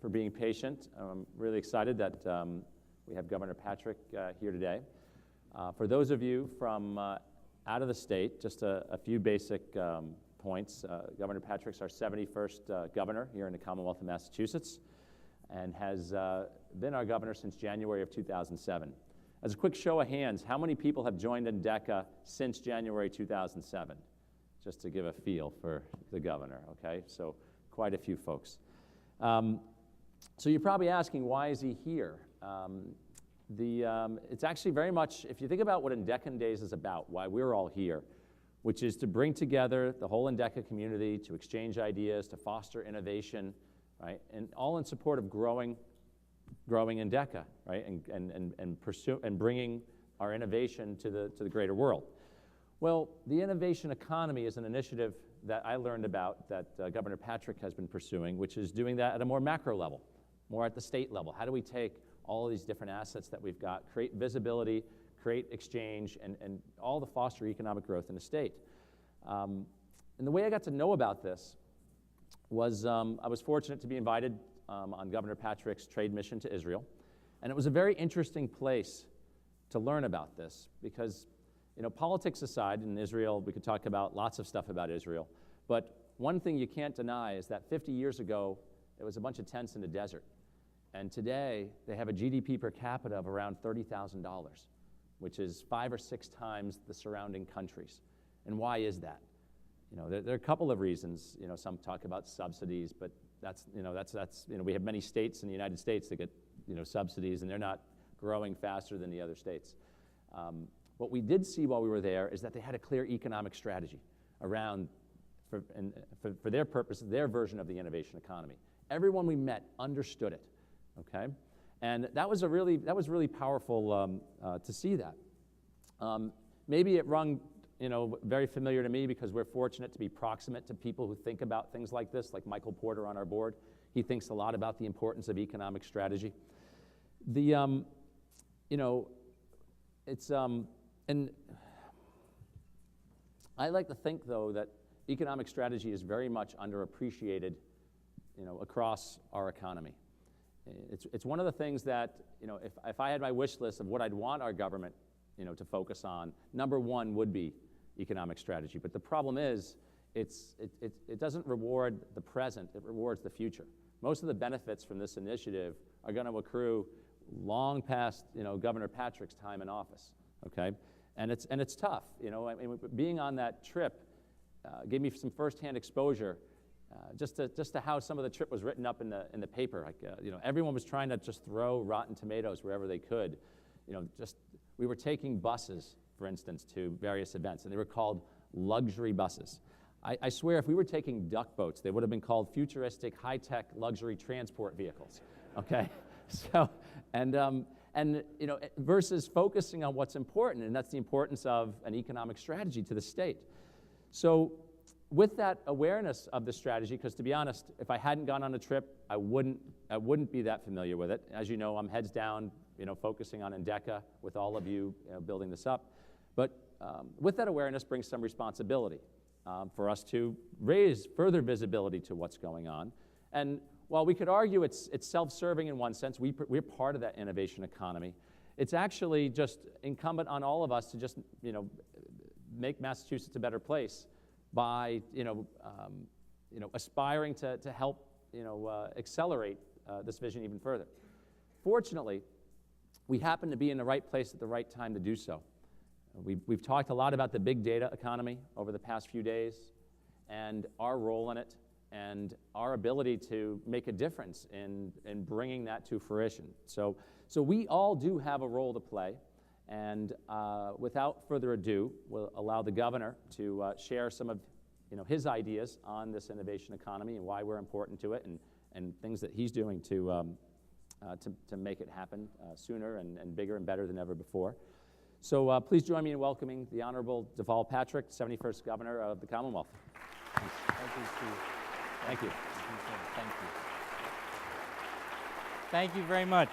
for being patient. I'm really excited that we have Governor Patrick here today. For those of you from out of the state, just a few basic points. Governor Patrick's our 71st governor here in the Commonwealth of Massachusetts and has been our governor since January of 2007. As a quick show of hands, how many people have joined Endeca since January 2007? Just to give a feel for the governor, okay? So quite a few folks. So you're probably asking, why is he here? It's actually very much, if you think about what Endecan Days is about, why we're all here, which is to bring together the whole Endeca community, to exchange ideas, to foster innovation, right? And all in support of growing Endeca, right? And bringing our innovation to the greater world. Well, the innovation economy is an initiative that I learned about that Governor Patrick has been pursuing, which is doing that at a more macro level, more at the state level. How do we take all of these different assets that we've got, create visibility, create exchange, and all to foster economic growth in the state? And the way I got to know about this was I was fortunate to be invited on Governor Patrick's trade mission to Israel. And it was a very interesting place to learn about this because, you know, politics aside, in Israel, we could talk about lots of stuff about Israel, but one thing you can't deny is that 50 years ago, it was a bunch of tents in the desert. And today, they have a GDP per capita of around $30,000, which is 5 or 6 times the surrounding countries. And why is that? You know, there are a couple of reasons. You know, some talk about subsidies, but that's we have many states in the United States that get, you know, subsidies, and they're not growing faster than the other states. What we did see while we were there is that they had a clear economic strategy around, for their purpose, their version of the innovation economy. Everyone we met understood it, okay? And that was really powerful to see that. Maybe it rung, you know, very familiar to me because we're fortunate to be proximate to people who think about things like this, like Michael Porter on our board. He thinks a lot about the importance of economic strategy. You know, it's, and I like to think, though, that economic strategy is very much underappreciated, you know, across our economy. It's one of the things that, you know, if I had my wish list of what I'd want our government, you know, to focus on, number one would be economic strategy. But the problem is, it doesn't reward the present, it rewards the future. Most of the benefits from this initiative are going to accrue long past, you know, Governor Patrick's time in office, okay? And it's tough, you know. I mean, being on that trip gave me some firsthand exposure just to how some of the trip was written up in the paper. Like, you know, everyone was trying to just throw rotten tomatoes wherever they could. You know, we were taking buses, for instance, to various events, and they were called luxury buses. I swear, if we were taking duck boats, they would have been called futuristic, high-tech luxury transport vehicles, okay? So, and you know, versus focusing on what's important, and that's the importance of an economic strategy to the state. So with that awareness of the strategy, because to be honest, if I hadn't gone on a trip, I wouldn't be that familiar with it. As you know, I'm heads down, you know, focusing on Endeca with all of you, building this up. But with that awareness brings some responsibility for us to raise further visibility to what's going on. And while we could argue it's self-serving in one sense, we're part of that innovation economy, it's actually just incumbent on all of us to just, you know, make Massachusetts a better place by, you know, aspiring to help, you know, accelerate this vision even further. Fortunately, we happen to be in the right place at the right time to do so. We've talked a lot about the big data economy over the past few days and our role in it and our ability to make a difference in bringing that to fruition. So we all do have a role to play, and without further ado, we'll allow the governor to share some of, you know, his ideas on this innovation economy and why we're important to it, and things that he's doing to make it happen sooner and bigger and better than ever before. So please join me in welcoming the Honorable Deval Patrick, 71st Governor of the Commonwealth. Thank you, Steve. Thank you. Thank you. Thank you very much.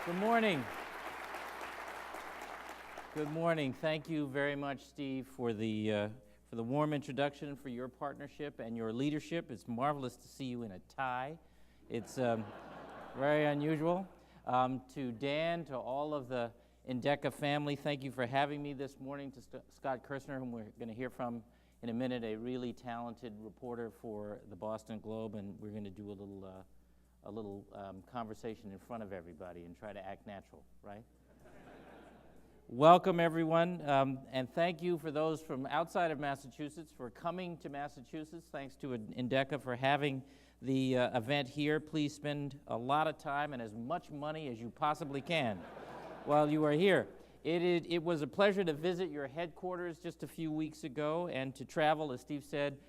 Good morning. Good morning. Thank you very much, Steve, for for the warm introduction, for your partnership and your leadership. It's marvelous to see you in a tie. It's very unusual. To Dan, to all of the Endeca family, thank you for having me this morning. To Scott Kirsner, whom we're going to hear from in a minute, a really talented reporter for the Boston Globe, and we're going to do a little conversation in front of everybody and try to act natural, right? Welcome, everyone, and thank you for those from outside of Massachusetts for coming to Massachusetts. Thanks to Endeca for having the event here. Please spend a lot of time and as much money as you possibly can while you are here. It was a pleasure to visit your headquarters just a few weeks ago and to travel, as Steve said,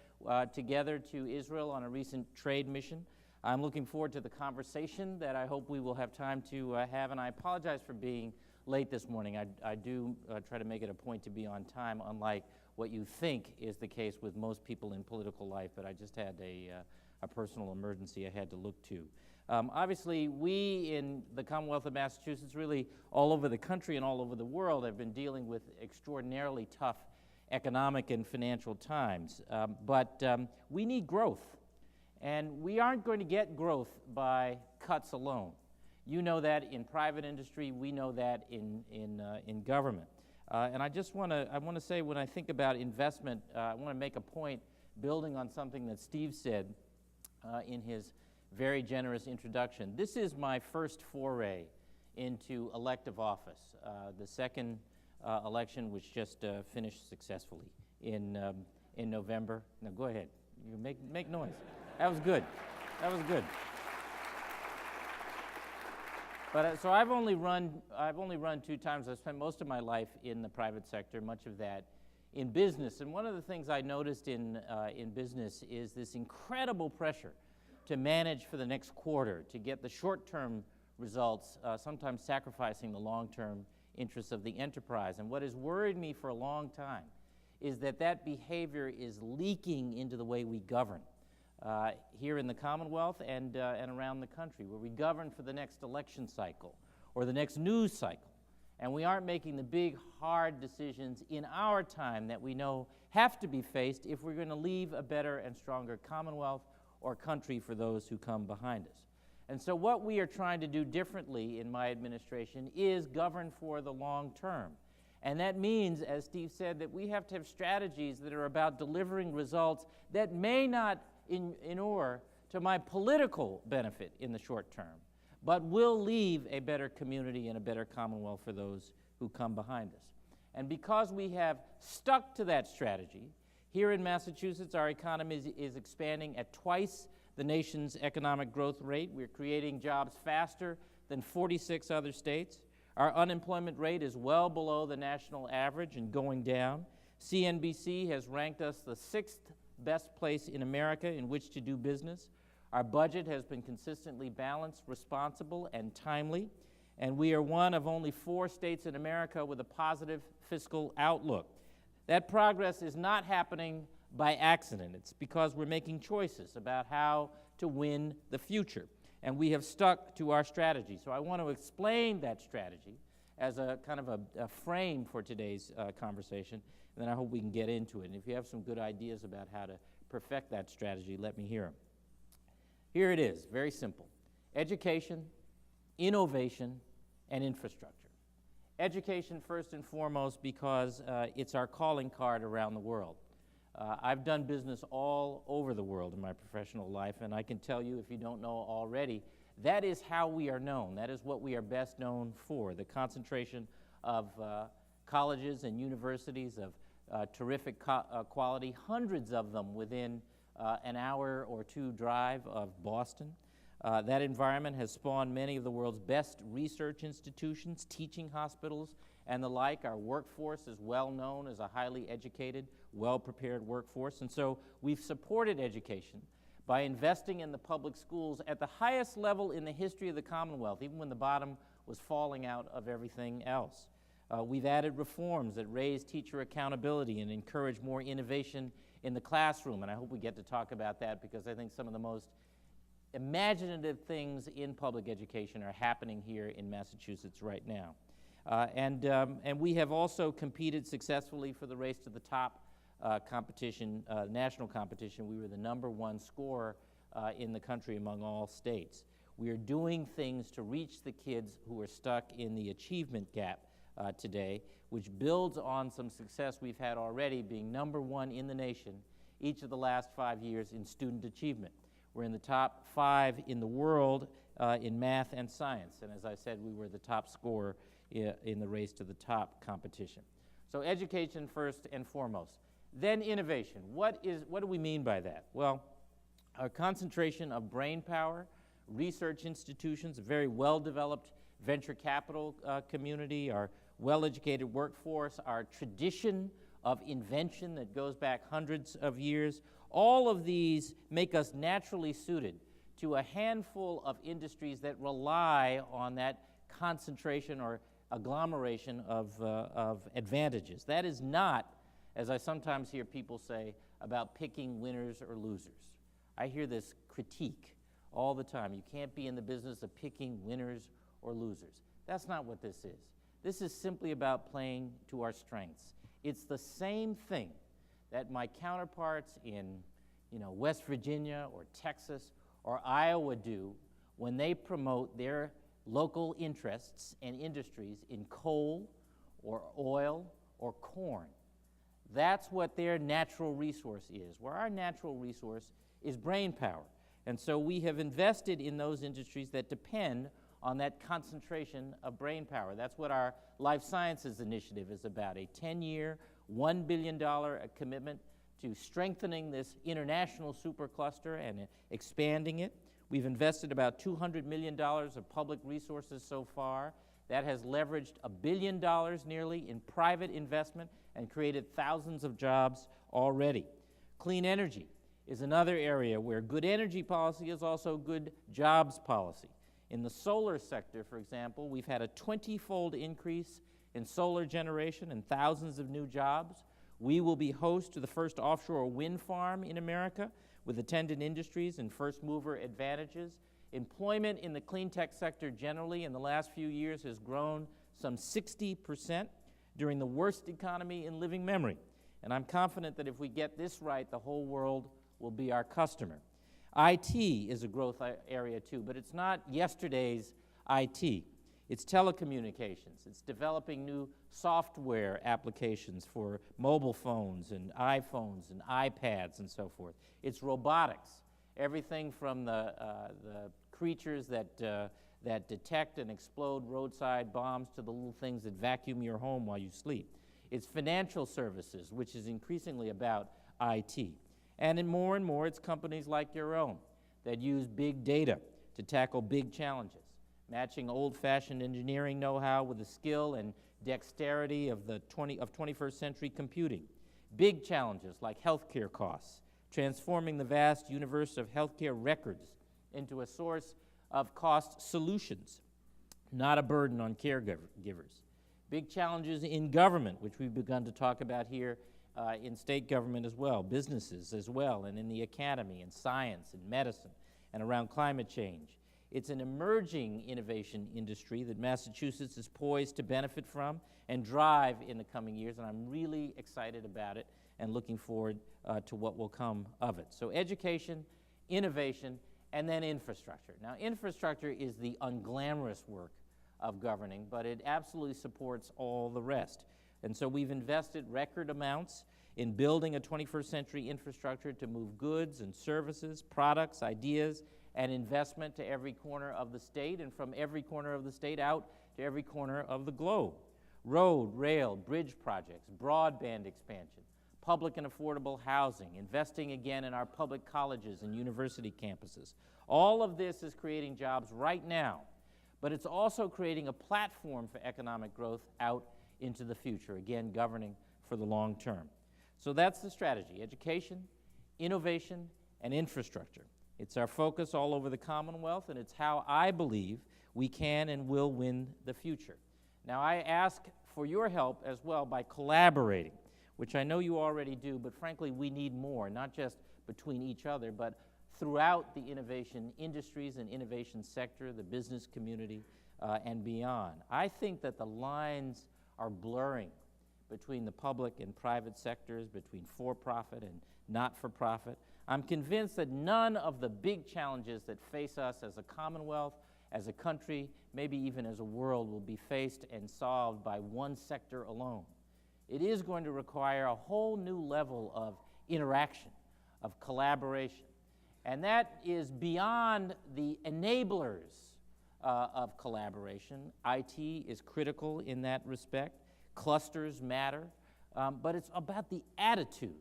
together to Israel on a recent trade mission. I'm looking forward to the conversation that I hope we will have time to have, and I apologize for being late this morning. I do try to make it a point to be on time, unlike what you think is the case with most people in political life, but I just had a personal emergency I had to look to. Obviously, we in the Commonwealth of Massachusetts, really all over the country and all over the world, have been dealing with extraordinarily tough economic and financial times. But we need growth, and we aren't going to get growth by cuts alone. You know that in private industry. We know that in government. And I want to say, when I think about investment, I want to make a point building on something that Steve said in his very generous introduction. This is my first foray into elective office. The second election, which just finished successfully in November. Now go ahead. You make noise. That was good. That was good. But so I've only run 2 times. I've spent most of my life in the private sector, much of that in business. And one of the things I noticed in business is this incredible pressure to manage for the next quarter, to get the short-term results, sometimes sacrificing the long-term interests of the enterprise. And what has worried me for a long time is that behavior is leaking into the way we govern. Here in the Commonwealth and around the country, where we govern for the next election cycle or the next news cycle. And we aren't making the big, hard decisions in our time that we know have to be faced if we're going to leave a better and stronger Commonwealth or country for those who come behind us. And so what we are trying to do differently in my administration is govern for the long term. And that means, as Steve said, that we have to have strategies that are about delivering results that may not inure to my political benefit in the short term, but will leave a better community and a better Commonwealth for those who come behind us. And because we have stuck to that strategy, here in Massachusetts, our economy is expanding at twice the nation's economic growth rate. We're creating jobs faster than 46 other states. Our unemployment rate is well below the national average and going down. CNBC has ranked us the 6th best place in America in which to do business. Our budget has been consistently balanced, responsible, and timely, and we are one of only 4 states in America with a positive fiscal outlook. That progress is not happening by accident. It's because we're making choices about how to win the future, and we have stuck to our strategy. So I want to explain that strategy as a kind of a frame for today's conversation, and then I hope we can get into it. And if you have some good ideas about how to perfect that strategy, let me hear them. Here it is, very simple. Education, innovation, and infrastructure. Education first and foremost because it's our calling card around the world. I've done business all over the world in my professional life, and I can tell you, if you don't know already, that is how we are known. That is what we are best known for, the concentration of colleges and universities of terrific quality, hundreds of them within an hour or 2 drive of Boston. That environment has spawned many of the world's best research institutions, teaching hospitals, and the like. Our workforce is well known as a highly educated, well-prepared workforce, and so we've supported education by investing in the public schools at the highest level in the history of the Commonwealth, even when the bottom was falling out of everything else. We've added reforms that raise teacher accountability and encourage more innovation in the classroom, and I hope we get to talk about that because I think some of the most imaginative things in public education are happening here in Massachusetts right now. And we have also competed successfully for the race to the top competition, national competition, we were the #1 scorer in the country among all states. We are doing things to reach the kids who are stuck in the achievement gap today, which builds on some success we've had already, being #1 in the nation each of the last 5 years in student achievement. We're in the top 5 in the world in math and science, and as I said, we were the top scorer in the race to the top competition. So education first and foremost. Then innovation. What do we mean by that? Well, our concentration of brain power, research institutions, a very well-developed venture capital community, our well-educated workforce, our tradition of invention that goes back hundreds of years, all of these make us naturally suited to a handful of industries that rely on that concentration or agglomeration of advantages. That is not, as I sometimes hear people say, about picking winners or losers. I hear this critique all the time. You can't be in the business of picking winners or losers. That's not what this is. This is simply about playing to our strengths. It's the same thing that my counterparts in West Virginia or Texas or Iowa do when they promote their local interests and industries in coal or oil or corn. That's what their natural resource is, where our natural resource is brain power. And so we have invested in those industries that depend on that concentration of brain power. That's what our Life Sciences Initiative is about, a 10-year, $1 billion commitment to strengthening this international supercluster and expanding it. We've invested about $200 million of public resources so far. That has leveraged $1 billion nearly in private investment and created thousands of jobs already. Clean energy is another area where good energy policy is also good jobs policy. In the solar sector, for example, we've had a 20-fold increase in solar generation and thousands of new jobs. We will be host to the first offshore wind farm in America with attendant industries and first-mover advantages. Employment in the clean tech sector generally in the last few years has grown some 60% during the worst economy in living memory. And I'm confident that if we get this right, the whole world will be our customer. IT is a growth area too, but it's not yesterday's IT. It's telecommunications. It's developing new software applications for mobile phones and iPhones and iPads and so forth. It's robotics, everything from the creatures that detect and explode roadside bombs to the little things that vacuum your home while you sleep. It's financial services, which is increasingly about IT. And more, it's companies like your own that use big data to tackle big challenges, matching old-fashioned engineering know-how with the skill and dexterity of 21st century computing. Big challenges like healthcare costs, transforming the vast universe of healthcare records into a source of cost solutions, not a burden on caregivers. Big challenges in government, which we've begun to talk about here in state government as well, businesses as well, and in the academy, and science, and medicine, and around climate change. It's an emerging innovation industry that Massachusetts is poised to benefit from and drive in the coming years, and I'm really excited about it and looking forward to what will come of it. So education, innovation, and then infrastructure. Now, infrastructure is the unglamorous work of governing, but it absolutely supports all the rest. And so we've invested record amounts in building a 21st century infrastructure to move goods and services, products, ideas, and investment to every corner of the state, and from every corner of the state out to every corner of the globe. Road, rail, bridge projects, broadband expansion, public and affordable housing, investing again in our public colleges and university campuses. All of this is creating jobs right now, but it's also creating a platform for economic growth out into the future, again, governing for the long term. So that's the strategy: education, innovation, and infrastructure. It's our focus all over the Commonwealth, and it's how I believe we can and will win the future. Now, I ask for your help as well by collaborating, which I know you already do, but frankly, we need more, not just between each other, but throughout the innovation industries and innovation sector, the business community, and beyond. I think that the lines are blurring between the public and private sectors, between for-profit and not-for-profit. I'm convinced that none of the big challenges that face us as a Commonwealth, as a country, maybe even as a world, will be faced and solved by one sector alone. It is going to require a whole new level of interaction, of collaboration. And that is beyond the enablers of collaboration. IT is critical in that respect. Clusters matter. But it's about the attitude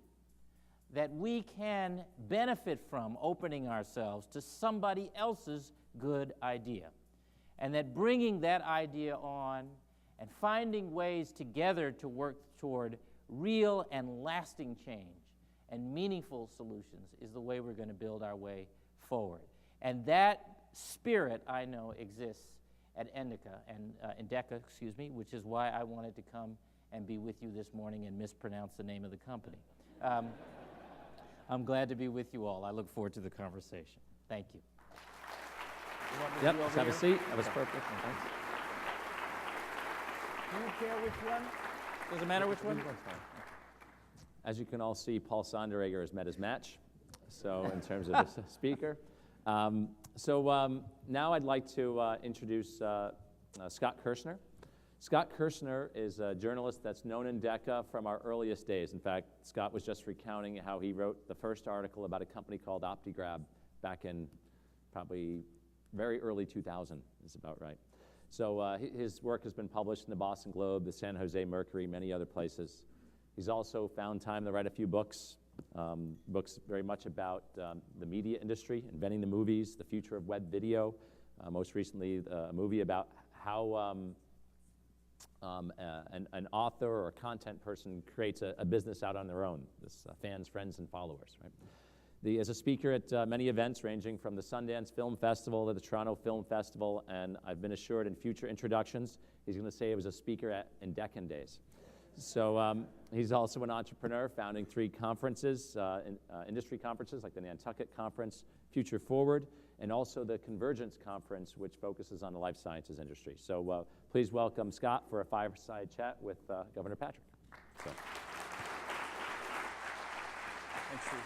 that we can benefit from opening ourselves to somebody else's good idea. And that bringing that idea on and finding ways together to work toward real and lasting change and meaningful solutions is the way we're going to build our way forward. And that spirit, I know, exists at Endeca, which is why I wanted to come and be with you this morning and mispronounce the name of the company. I'm glad to be with you all. I look forward to the conversation. Thank you. Yep, let's have a seat. That was perfect. Thanks. Do you care which one? Does it matter which one? As you can all see, Paul Sonderegger has met his match, so in terms of this speaker. Now I'd like to introduce Scott Kirsner. Scott Kirsner is a journalist that's known in Endeca from our earliest days. In fact, Scott was just recounting how he wrote the first article about a company called OptiGrab back in probably very early 2000, is about right. So his work has been published in the Boston Globe, the San Jose Mercury, many other places. He's also found time to write a few books, books very much about the media industry, inventing the movies, the future of web video, most recently a movie about how an author or a content person creates a business out on their own, this fans, friends, and followers, right? As a speaker at many events ranging from the Sundance Film Festival to the Toronto Film Festival, and I've been assured in future introductions, he's going to say he was a speaker at Endecan Days. So he's also an entrepreneur, founding 3 conferences, industry conferences like the Nantucket Conference, Future Forward, and also the Convergence Conference, which focuses on the life sciences industry. So please welcome Scott for a fireside chat with Governor Patrick. So. Thanks, Steve.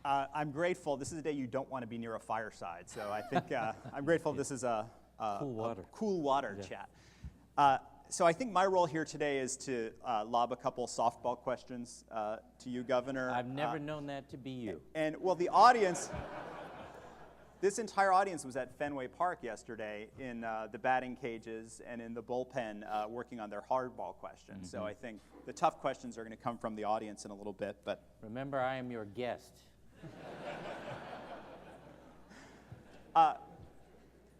I'm grateful. This is a day you don't want to be near a fireside, so I think I'm grateful this is a cool water chat. So I think my role here today is to lob a couple softball questions to you, Governor. I've never known that to be you. And well, the audience, this entire audience was at Fenway Park yesterday in the batting cages and in the bullpen working on their hardball questions. So I think the tough questions are going to come from the audience in a little bit. But remember, I am your guest.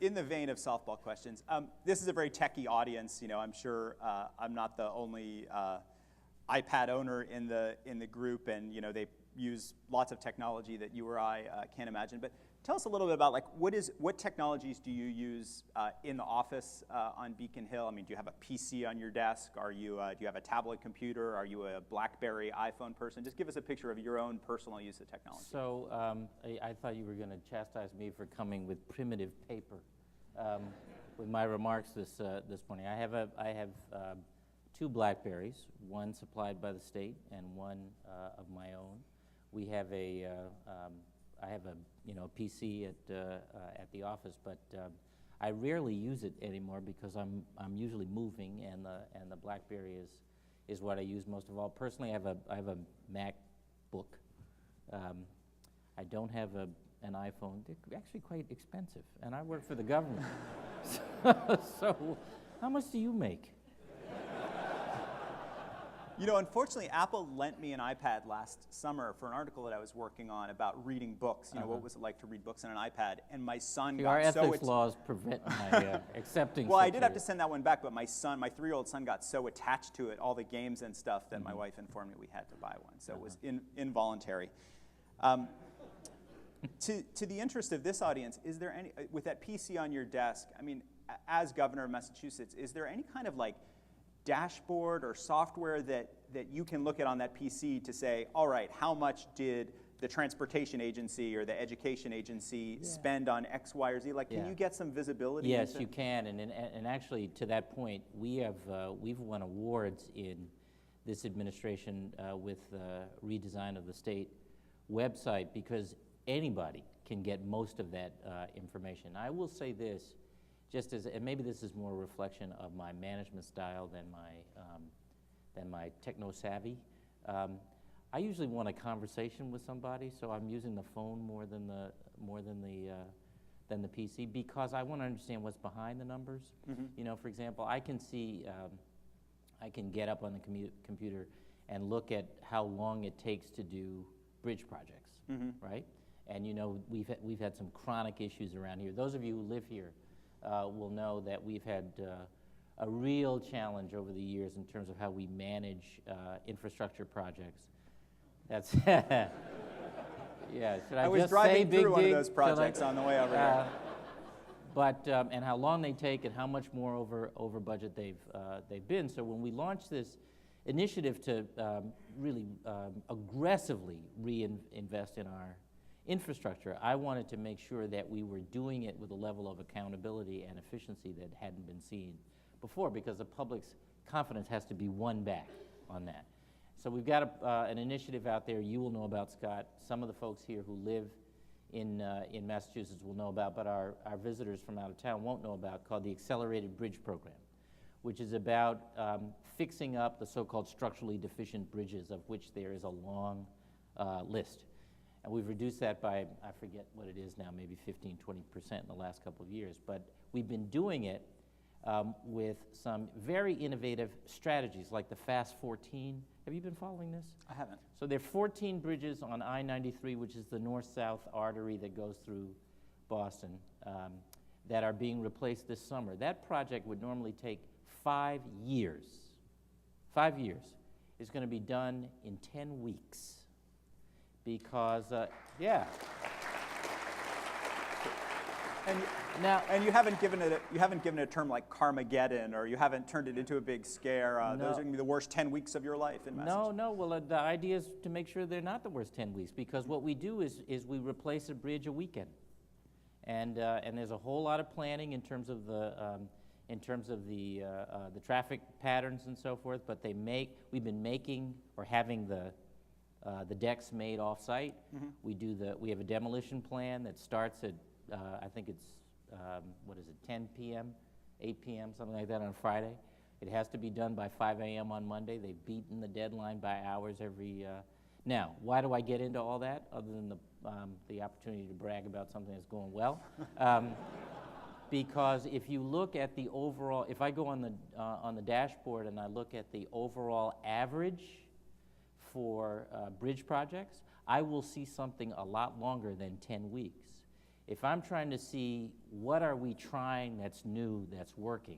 In the vein of softball questions, this is a very techie audience. You know, I'm sure I'm not the only iPad owner in the group, and you know they use lots of technology that you or I can't imagine. But tell us a little bit about like what technologies do you use in the office on Beacon Hill? I mean, do you have a PC on your desk? Do you have a tablet computer? Are you a BlackBerry iPhone person? Just give us a picture of your own personal use of technology. So I thought you were going to chastise me for coming with primitive paper with my remarks this morning. I have 2 BlackBerries, one supplied by the state and one of my own. We have I have a PC at the office, but I rarely use it anymore because I'm usually moving, and the BlackBerry is what I use most of all. Personally, I have a MacBook. I don't have an iPhone. They're actually quite expensive, and I work for the government. So how much do you make? You know, unfortunately, Apple lent me an iPad last summer for an article that I was working on about reading books. You know, what was it like to read books on an iPad? And my son Our got so... ethics laws prevent my accepting... Well, I did have to send that one back, but my 3-year-old son got so attached to it, all the games and stuff, that my wife informed me we had to buy one. So it was involuntary. To the interest of this audience, is there any, with that PC on your desk, I mean, as governor of Massachusetts, is there any kind of like dashboard or software that you can look at on that PC to say, all right, how much did the transportation agency or the education agency spend on X, Y, or Z? Like, can you get some visibility? Yes, you can, and actually, to that point, we've won awards in this administration with redesign of the state website, because anybody can get most of that information. I will say this, just as, and maybe this is more a reflection of my management style than my techno-savvy. I usually want a conversation with somebody, so I'm using the phone more than the PC, because I want to understand what's behind the numbers. You know, for example, I can see, I can get up on the computer and look at how long it takes to do bridge projects, right? And you know, we've had some chronic issues around here. Those of you who live here will know that we've had a real challenge over the years in terms of how we manage infrastructure projects. That's yeah. Should I was just driving say through big one of dig? those projects on the way over here. But and how long they take and how much more over budget they've been. So when we launched this initiative to really aggressively reinvest in our infrastructure, I wanted to make sure that we were doing it with a level of accountability and efficiency that hadn't been seen before, because the public's confidence has to be won back on that. So we've got an initiative out there you will know about, Scott. Some of the folks here who live in Massachusetts will know about, but our visitors from out of town won't know about, called the Accelerated Bridge Program, which is about fixing up the so-called structurally deficient bridges, of which there is a long list. And we've reduced that by, I forget what it is now, maybe 15, 20% in the last couple of years. But we've been doing it with some very innovative strategies, like the Fast 14. Have you been following this? I haven't. So there are 14 bridges on I-93, which is the north-south artery that goes through Boston, that are being replaced this summer. That project would normally take 5 years. 5 years. It's going to be done in 10 weeks. Because, yeah. And you haven't given it a term like Carmageddon, or you haven't turned it into a big scare. No. Those are going to be the worst 10 weeks of your life in Massachusetts. No. Well, the idea is to make sure they're not the worst 10 weeks, because what we do is we replace a bridge a weekend, and there's a whole lot of planning in terms of the traffic patterns and so forth. But we've been making or having the decks made off-site. We have a demolition plan that starts at I think it's 10 p.m., 8 p.m., something like that on Friday. It has to be done by 5 a.m. on Monday. They've beaten the deadline by hours every. Now, why do I get into all that other than the opportunity to brag about something that's going well? Because if you look at the overall, if I go on the dashboard and I look at the overall average for bridge projects, I will see something a lot longer than 10 weeks. If I'm trying to see what are we trying that's new, that's working,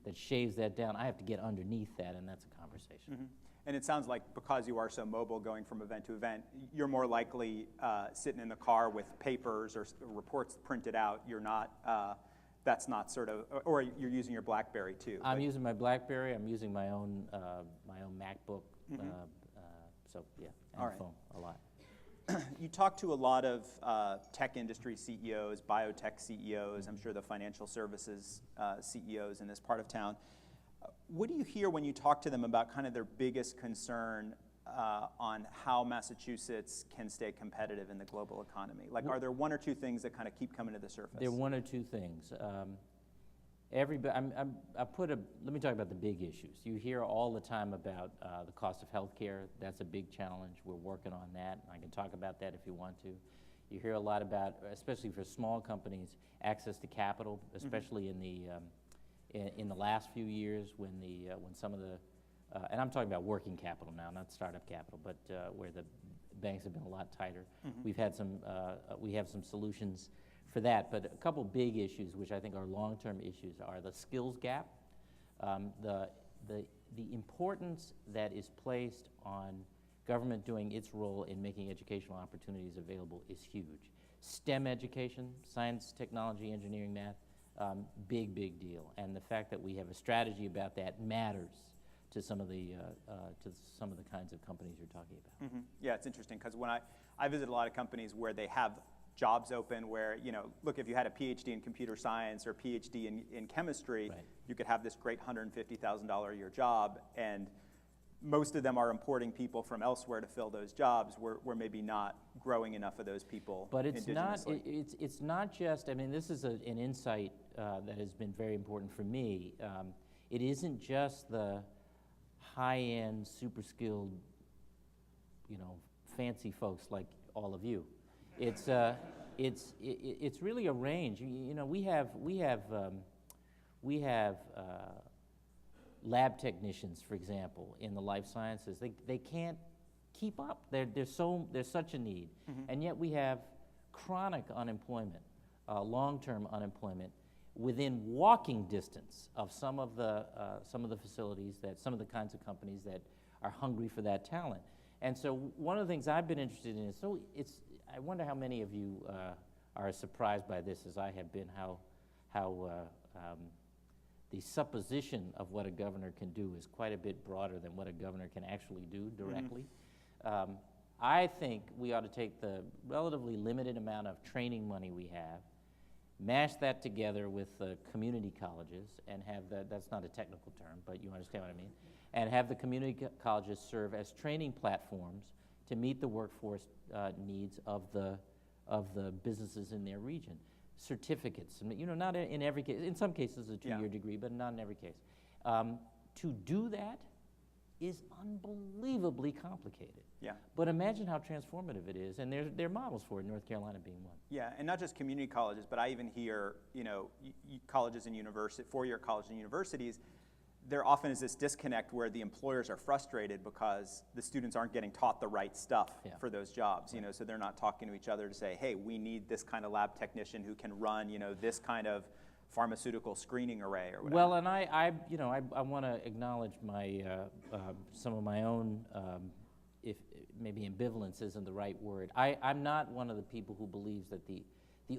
that shaves that down, I have to get underneath that, and that's a conversation. And it sounds like because you are so mobile going from event to event, you're more likely sitting in the car with papers or reports printed out. You're not, that's not sort of, or you're using your BlackBerry too. I'm using my BlackBerry, I'm using my own MacBook, so yeah, and phone a lot. You talk to a lot of tech industry CEOs, biotech CEOs, I'm sure the financial services CEOs in this part of town. What do you hear when you talk to them about kind of their biggest concern on how Massachusetts can stay competitive in the global economy? Like, are there one or two things that kind of keep coming to the surface? There are one or two things. Let me talk about the big issues. You hear all the time about the cost of health care. That's a big challenge. We're working on that. I can talk about that if you want to. You hear a lot about, especially for small companies, access to capital, especially in the last few years when some of the, and I'm talking about working capital now, not startup capital, but where the banks have been a lot tighter. We have some solutions for that, but a couple big issues, which I think are long-term issues, are the skills gap, the importance that is placed on government doing its role in making educational opportunities available is huge. STEM education, science, technology, engineering, math, big deal. And the fact that we have a strategy about that matters to some of the kinds of companies you're talking about. Yeah, it's interesting because when I visit a lot of companies where they have jobs open where, look, if you had a PhD in computer science or PhD in chemistry, Right. you could have this great $150,000 a year job, and most of them are importing people from elsewhere to fill those jobs. We're maybe not growing enough of those people. But it's not. indigenously. It's not just. I mean, this is an insight that has been very important for me. It isn't just the high-end, super skilled, fancy folks like all of you. It's really a range. We have lab technicians, for example, in the life sciences. They can't keep up. There's such a need, and yet we have chronic unemployment, long-term unemployment, within walking distance of some of the facilities some of the kinds of companies that are hungry for that talent. And so one of the things I've been interested in is I wonder how many of you are as surprised by this as I have been. How the supposition of what a governor can do is quite a bit broader than what a governor can actually do directly. I think we ought to take the relatively limited amount of training money we have, mash that together with community colleges, and have that's not a technical term, but you understand what I mean, and have the community colleges serve as training platforms to meet the workforce needs of the businesses in their region. Certificates, not in every case. In some cases, a two-year degree, but not in every case. To do that is unbelievably complicated. Yeah. But imagine how transformative it is, and there are models for it, North Carolina being one. Yeah, and not just community colleges, but I even hear, colleges and four-year colleges and universities, there often is this disconnect where the employers are frustrated because the students aren't getting taught the right stuff for those jobs. So they're not talking to each other to say, hey, we need this kind of lab technician who can run, this kind of pharmaceutical screening array or whatever. Well, and I want to acknowledge some of my own, if maybe ambivalence isn't the right word. I'm not one of the people who believes that the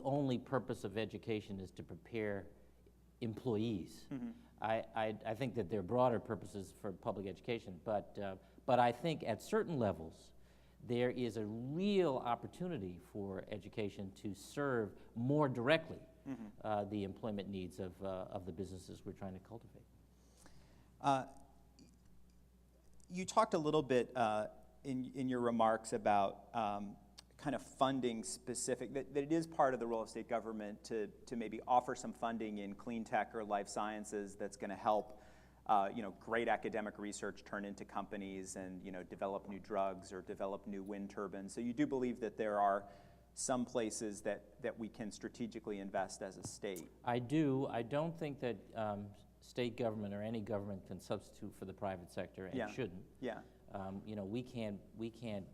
only purpose of education is to prepare employees. I think that there are broader purposes for public education, but I think at certain levels there is a real opportunity for education to serve more directly the employment needs of the businesses we're trying to cultivate. You talked a little bit in your remarks about kind of funding specific, that it is part of the role of state government to maybe offer some funding in clean tech or life sciences that's going to help great academic research turn into companies and develop new drugs or develop new wind turbines. So you do believe that there are some places that we can strategically invest as a state? I do. I don't think that state government or any government can substitute for the private sector and shouldn't. Yeah. We can't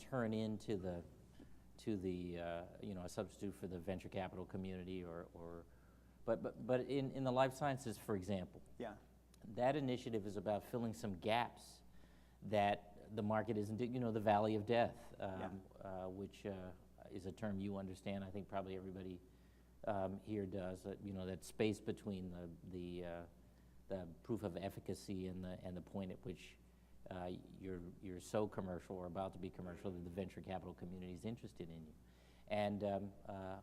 turn into a substitute for the venture capital community but in the life sciences, for example. Yeah. That initiative is about filling some gaps that the market isn't, the valley of death, which is a term you understand. I think probably everybody here does. That space between the proof of efficacy and the point at which you're so commercial or about to be commercial that the venture capital community is interested in you, and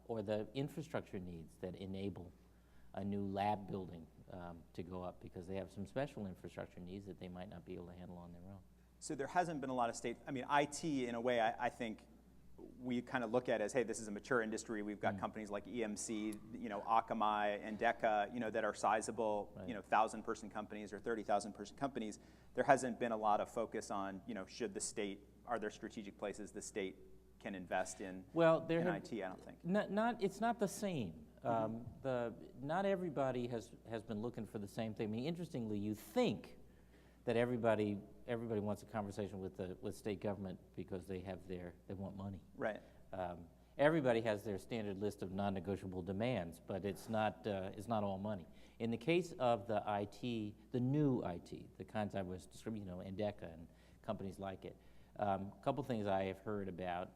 or the infrastructure needs that enable a new lab building to go up because they have some special infrastructure needs that they might not be able to handle on their own. So there hasn't been a lot of state, IT in a way I think we kind of look at as, hey, this is a mature industry. We've got companies like EMC, Akamai, Endeca, that are sizable, 1,000-person companies or 30,000-person companies. There hasn't been a lot of focus on, are there strategic places the state can invest in IT, I don't think. It's not the same. Not everybody has been looking for the same thing. Interestingly, you think that everybody wants a conversation with state government because they want money. Right. Everybody has their standard list of non-negotiable demands, but it's not all money. In the case of the IT, the new IT, the kinds I was describing, Endeca and companies like it, a couple things I have heard about,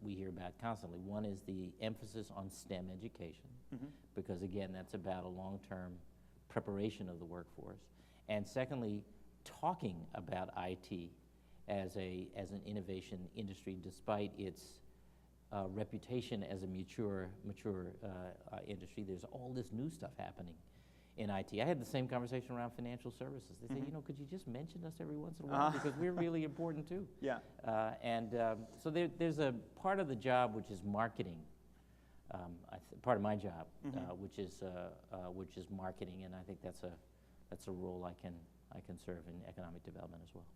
we hear about constantly. One is the emphasis on STEM education, because again, that's about a long-term preparation of the workforce. And secondly, talking about IT as an innovation industry, despite its reputation as a mature industry. There's all this new stuff happening in IT. I had the same conversation around financial services. They say, could you just mention us every once in a while, because we're really important too. Yeah. So there's a part of the job which is marketing. Part of my job, which is marketing, and I think that's a role I can serve in economic development as well.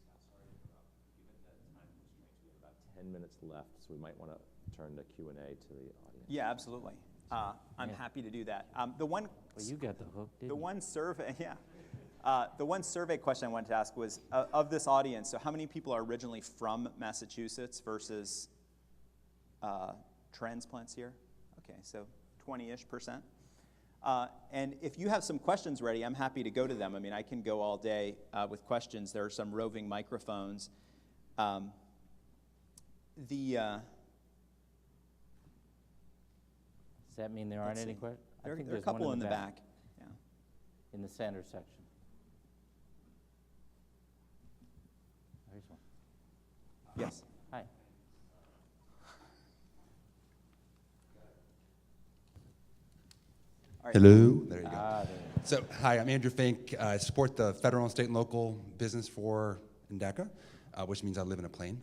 Scott, sorry to interrupt. Given the time constraints, we have about 10 minutes left, so we might want to turn the Q&A to the audience. Yeah, absolutely. I'm happy to do that. Well, you got the hook, didn't you? The one survey question I wanted to ask was, of this audience, so how many people are originally from Massachusetts versus transplants here? Okay, so 20-ish%. And if you have some questions ready, I'm happy to go to them. I mean, I can go all day with questions. There are some roving microphones. Does that mean there aren't any questions? There are a couple in the back. Yeah. In the center section. There's one. Yes. Hi. All right. Hello. There you go. There. So, hi, I'm Andrew Fink. I support the federal, state, and local business for Endeca, which means I live in a plane.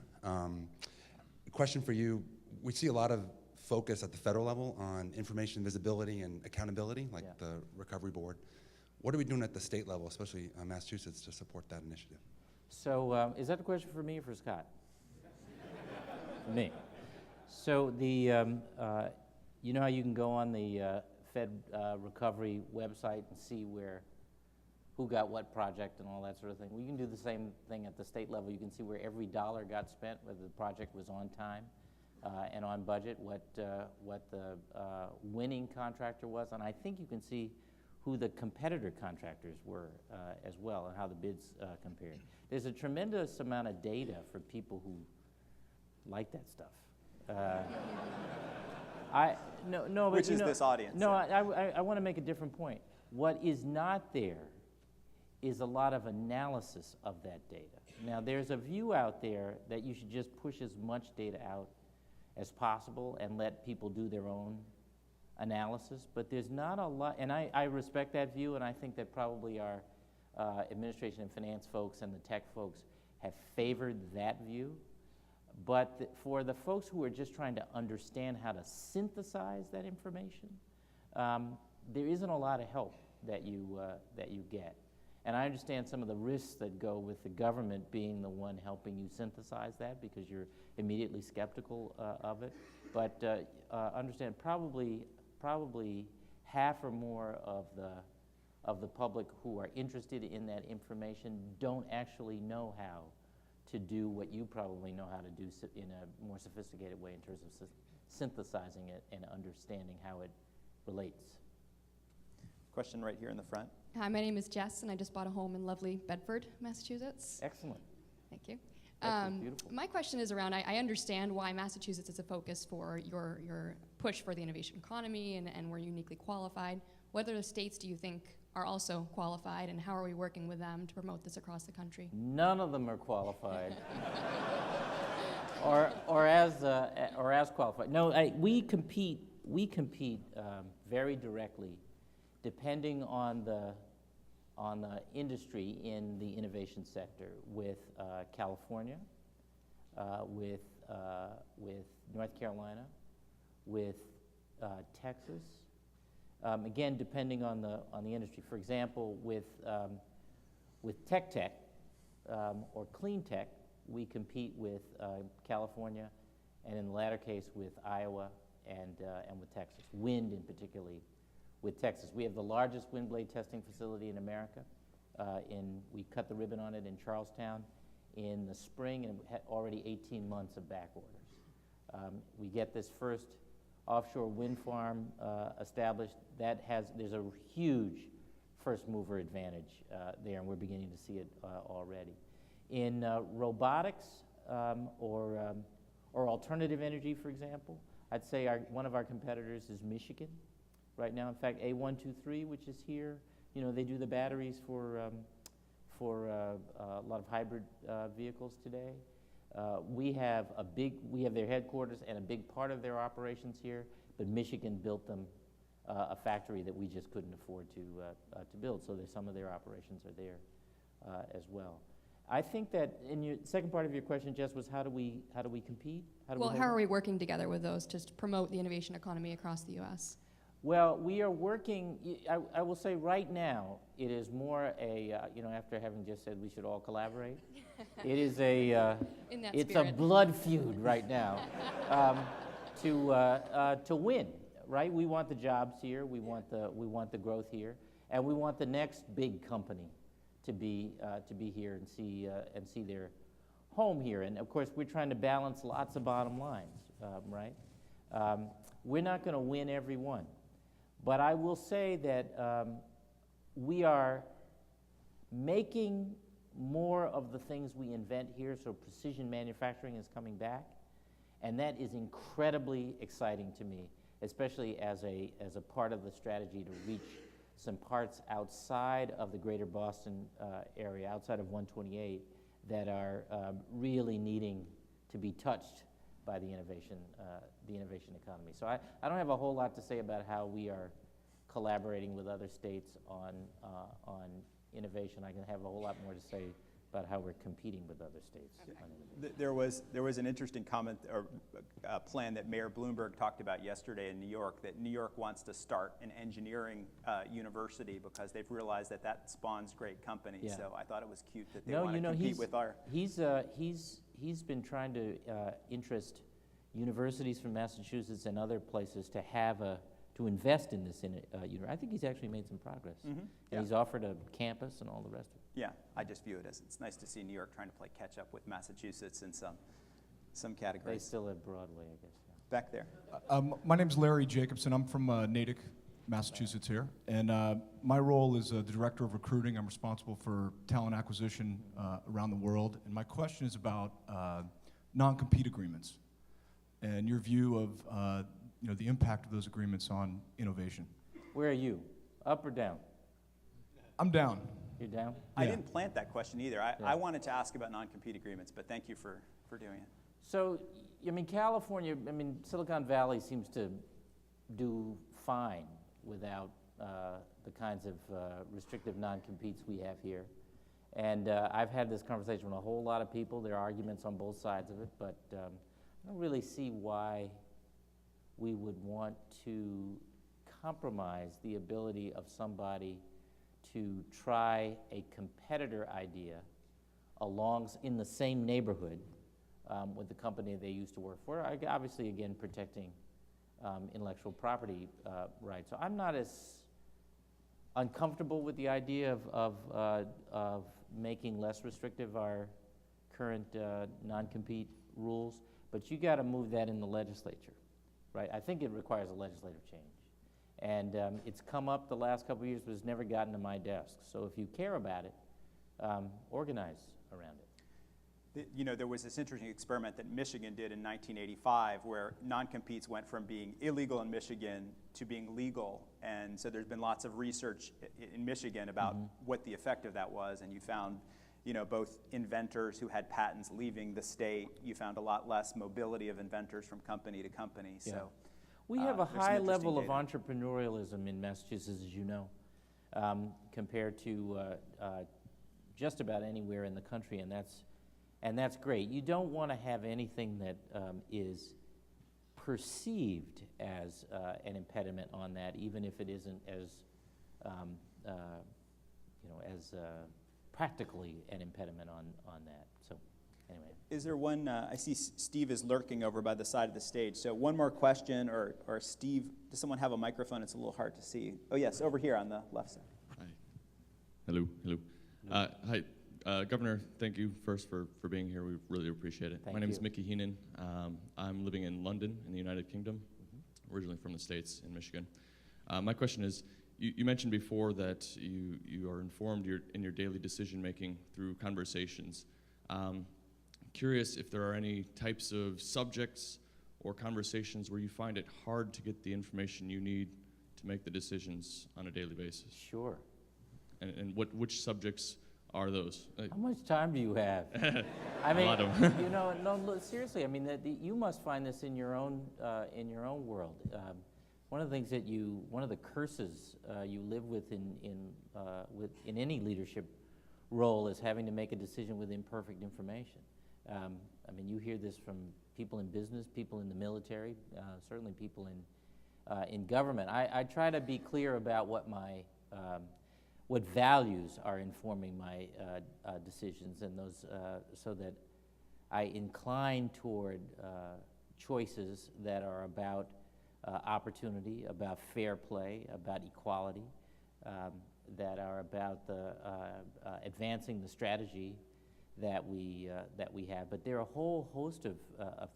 Question for you. We see a lot of focus at the federal level on information visibility and accountability, like the Recovery Board. What are we doing at the state level, especially Massachusetts, to support that initiative? So is that a question for me or for Scott? For me. So the, you know how you can go on the Fed Recovery website and see who got what project and all that sort of thing? We can do the same thing at the state level. You can see where every dollar got spent, whether the project was on time and on budget, what the winning contractor was, and I think you can see who the competitor contractors were as well, and how the bids compared. There's a tremendous amount of data for people who like that stuff. Which is this audience? No, I want to make a different point. What is not there is a lot of analysis of that data. Now, there's a view out there that you should just push as much data out as possible and let people do their own analysis, but there's not a lot, and I respect that view, and I think that probably our administration and finance folks and the tech folks have favored that view. But for the folks who are just trying to understand how to synthesize that information, there isn't a lot of help that you get. And I understand some of the risks that go with the government being the one helping you synthesize that, because you're immediately skeptical of it. But understand probably half or more of the public who are interested in that information don't actually know how to do what you probably know how to do in a more sophisticated way in terms of synthesizing it and understanding how it relates. Question right here in the front. Hi, my name is Jess, and I just bought a home in lovely Bedford, Massachusetts. Excellent. Thank you. Beautiful. My question is around, I understand why Massachusetts is a focus for your push for the innovation economy, and we're uniquely qualified. What other states do you think are also qualified, and how are we working with them to promote this across the country? None of them are qualified, or as qualified. No, we compete very directly, depending on the industry in the innovation sector, with California, with North Carolina, with Texas. Again, depending on the industry. For example, with tech, or clean tech, we compete with California, and in the latter case with Iowa and with Texas. Wind, in particularly, with Texas. We have the largest wind blade testing facility in America. We cut the ribbon on it in Charlestown in the spring, and had already 18 months of back orders. We get this first offshore wind farm established. There's a huge first mover advantage there, and we're beginning to see it already. In robotics or alternative energy, for example, I'd say one of our competitors is Michigan right now. In fact, A123, which is here, they do the batteries for for a lot of hybrid vehicles today. We have their headquarters and a big part of their operations here, but Michigan built them a factory that we just couldn't afford to build, so some of their operations are there as well. I think that in your second part of your question, Jess, was how do we compete? Well, how are we working together with those to promote the innovation economy across the U.S.? Well, we are working, I will say right now, it is more after having just said we should all collaborate, it is it's a blood feud right now to win, right? We want the jobs here, we want the growth here, and we want the next big company to be here and see their home here. And of course, we're trying to balance lots of bottom lines, right? We're not going to win every one. But I will say that we are making more of the things we invent here, so precision manufacturing is coming back, and that is incredibly exciting to me, especially as a part of the strategy to reach some parts outside of the greater Boston area, outside of 128, that are really needing to be touched by the innovation economy. So I don't have a whole lot to say about how we are collaborating with other states on innovation. I can have a whole lot more to say about how we're competing with other states on innovation. There was an interesting comment or plan that Mayor Bloomberg talked about yesterday in New York, that New York wants to start an engineering university because they've realized that spawns great companies. Yeah. So I thought it was cute that they want to compete with our. He's been trying to interest universities from Massachusetts and other places to invest in this. I think he's actually made some progress. Mm-hmm. And he's offered a campus and all the rest of it. Yeah, I just view it as it's nice to see New York trying to play catch up with Massachusetts in some categories. They still have Broadway, I guess. Yeah. Back there. My name's Larry Jacobson. I'm from Natick, Massachusetts here. And my role is the Director of Recruiting. I'm responsible for talent acquisition around the world. And my question is about non-compete agreements and your view of the impact of those agreements on innovation. Where are you? Up or down? I'm down. You're down? I Yeah. didn't plant that question either. I wanted to ask about non-compete agreements, but thank you for doing it. So, California, Silicon Valley seems to do fine without the kinds of restrictive non-competes we have here. And I've had this conversation with a whole lot of people. There are arguments on both sides of it, but I don't really see why we would want to compromise the ability of somebody to try a competitor idea in the same neighborhood with the company they used to work for. Obviously, again, protecting intellectual property rights. So I'm not as uncomfortable with the idea of making less restrictive our current non-compete rules, but you got to move that in the legislature, right? I think it requires a legislative change. And it's come up the last couple of years, but it's never gotten to my desk. So if you care about it, organize around it. There was this interesting experiment that Michigan did in 1985 where non-competes went from being illegal in Michigan to being legal. And so there's been lots of research in Michigan about what the effect of that was. And you found, both inventors who had patents leaving the state. You found a lot less mobility of inventors from company to company. Yeah. So we have a there's some high interesting level of data. entrepreneurialism in Massachusetts, as you know, compared to just about anywhere in the country, and that's great. You don't want to have anything that is perceived as an impediment on that, even if it isn't as practically an impediment on that. So, anyway. Is there one, I see Steve is lurking over by the side of the stage. So one more question, or Steve, does someone have a microphone? It's a little hard to see. Oh yes, over here on the left side. Hi. Hello. Hi. Governor, thank you first for being here. We really appreciate it. My name is Mickey Heenan. I'm living in London in the United Kingdom, originally from the States in Michigan. My question is, you mentioned before that you are informed in your daily decision making through conversations. Curious if there are any types of subjects or conversations where you find it hard to get the information you need to make the decisions on a daily basis. Sure. And which subjects are those? How much time do you have? I A mean, lot of you know, no, look, seriously. I mean, you must find this in your own world. One of the things one of the curses you live with in any leadership role is having to make a decision with imperfect information. I mean, you hear this from people in business, people in the military, certainly people in government. I try to be clear about what values are informing my decisions, and those so that I incline toward choices that are about opportunity, about fair play, about equality, that are about advancing the strategy that we have. But there are a whole host of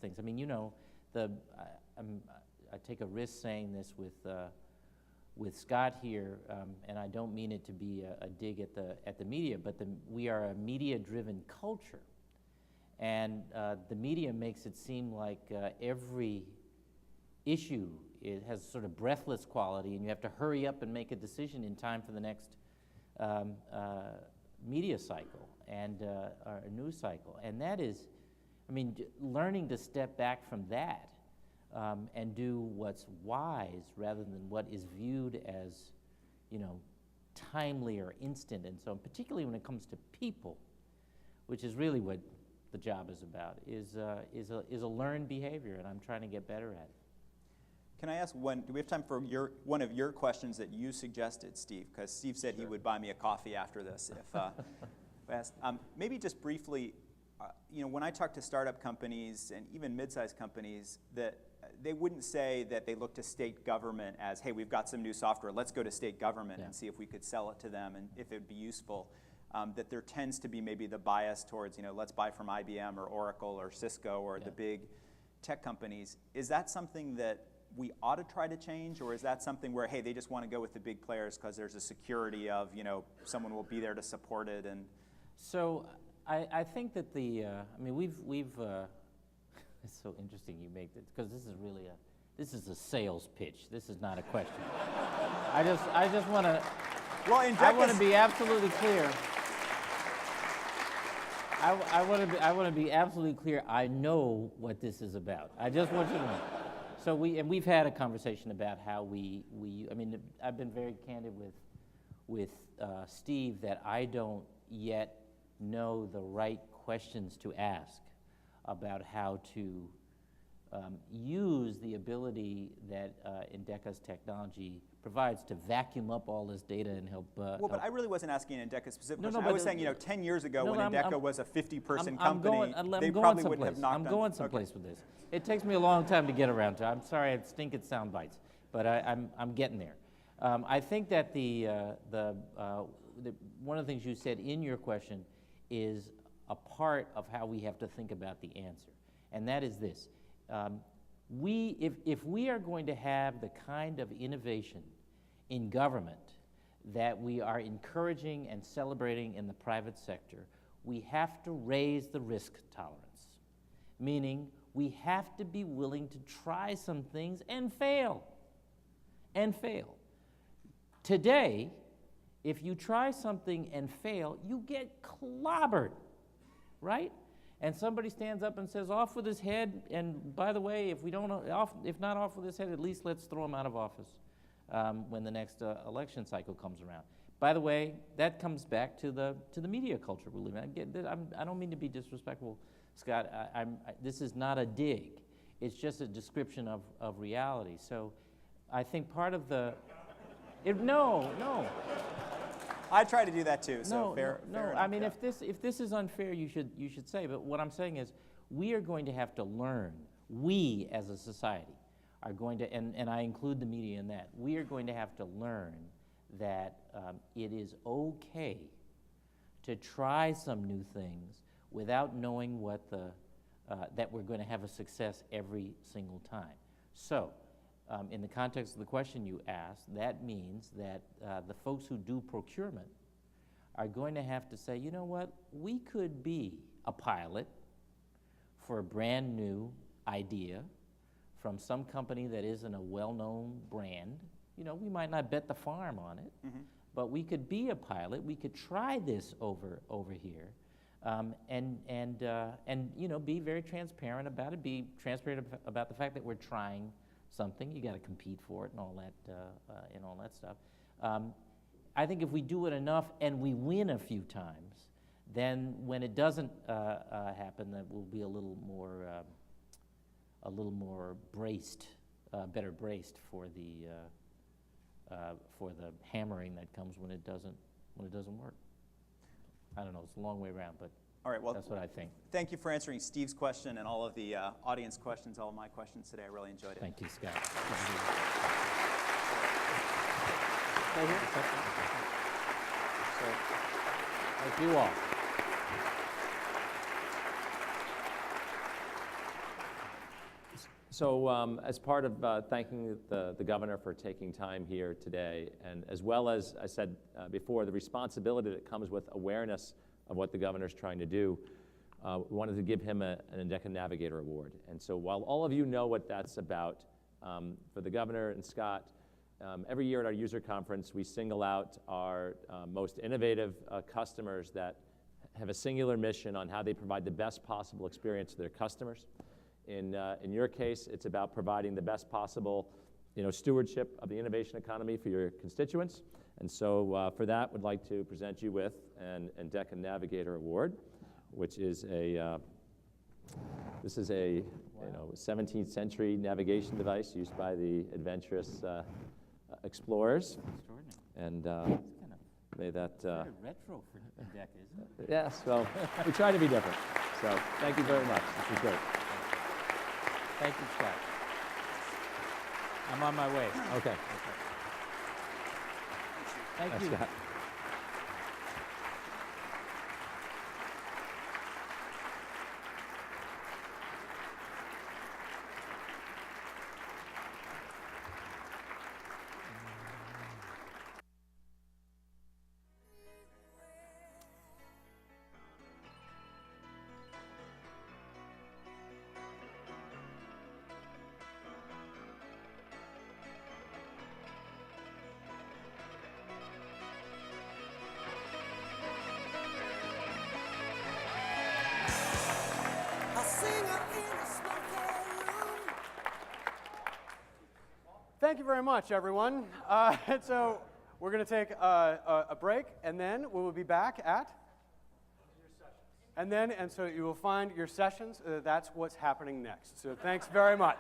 things. I mean, you know, I take a risk saying this with Scott here, and I don't mean it to be a dig at the media, but we are a media-driven culture, and the media makes it seem like every issue has sort of breathless quality, and you have to hurry up and make a decision in time for the next media cycle and or news cycle. And that is, I mean, learning to step back from that and do what's wise rather than what is viewed as, you know, timely or instant. And so particularly when it comes to people, which is really what the job is about, is a learned behavior, and I'm trying to get better at it. Can I ask do we have time for one of your questions that you suggested, Steve? Because Steve said he would buy me a coffee after this if I asked. Maybe just briefly, you know, when I talk to startup companies and even mid-sized companies, that they wouldn't say that they look to state government as, hey, we've got some new software, let's go to state government and see if we could sell it to them and if it would be useful. That there tends to be maybe the bias towards, you know, let's buy from IBM or Oracle or Cisco or the big tech companies. Is that something that we ought to try to change, or is that something where, hey, they just want to go with the big players because there's a security of, you know, someone will be there to support it? And so I think that I mean, we've it's so interesting you make this, because this is a sales pitch. This is not a question. I just want to, I want to be absolutely clear. I want to be absolutely clear. I know what this is about. I just want you to know. So we've had a conversation about how I mean, I've been very candid with Steve that I don't yet know the right questions to ask about how to use the ability that Endeca's technology provides to vacuum up all this data and help. But I really wasn't asking an Endeca specific question. No, I was saying, you know, 10 years ago when Endeca was a 50-person company, they probably wouldn't have knocked on. I'm going someplace with this. It takes me a long time to get around to. I'm sorry, I stink at sound bites, but I'm getting there. I think that one of the things you said in your question is a part of how we have to think about the answer, and that is this. If we are going to have the kind of innovation in government that we are encouraging and celebrating in the private sector, we have to raise the risk tolerance, meaning we have to be willing to try some things and fail. Today, if you try something and fail, you get clobbered, right? And somebody stands up and says, off with his head, and by the way, if not off with his head, at least let's throw him out of office when the next election cycle comes around. By the way, that comes back to the media culture we live in. I don't mean to be disrespectful, Scott. This is not a dig. It's just a description of reality. So I think part of no. I try to do that too. So fair enough, I mean, if this is unfair, you should say. But what I'm saying is, we are going to have to learn. We as a society are going to, and I include the media in that. We are going to have to learn that it is okay to try some new things without knowing that we're going to have a success every single time. So, in the context of the question you asked, that means that the folks who do procurement are going to have to say, you know what, we could be a pilot for a brand new idea from some company that isn't a well-known brand. You know, we might not bet the farm on it, but we could be a pilot. We could try this over here, and you know, be very transparent about it. Be transparent about the fact that we're trying something. You got to compete for it and all that stuff. I think if we do it enough and we win a few times, then when it doesn't happen, that we'll be a little more braced, better braced for the hammering that comes when it doesn't work. I don't know. It's a long way around, but All right, well, that's what I think. Thank you for answering Steve's question and all of the audience questions, all of my questions today. I really enjoyed it. Thank you, Scott. Thank you all. So as part of thanking the governor for taking time here today, and as well as I said before, the responsibility that comes with awareness of what the governor's trying to do, we wanted to give him an Endeca Navigator Award. And so while all of you know what that's about, for the governor and Scott, every year at our user conference, we single out our most innovative customers that have a singular mission on how they provide the best possible experience to their customers. In your case, it's about providing the best possible, stewardship of the innovation economy for your constituents. And so for that, we'd like to present you with an Endeca Navigator Award, which is this is a 17th century navigation device used by the adventurous explorers. Extraordinary. And may that. Very retro for Endeca, isn't it? Yes, well, we try to be different. So thank you very much. This is great. Thank you, Scott. I'm on my way. Okay. Thank Thanks, you. Scott. Thank you very much, everyone. So we're going to take a break, and then we will be back at? And so you will find your sessions. That's what's happening next. So thanks very much.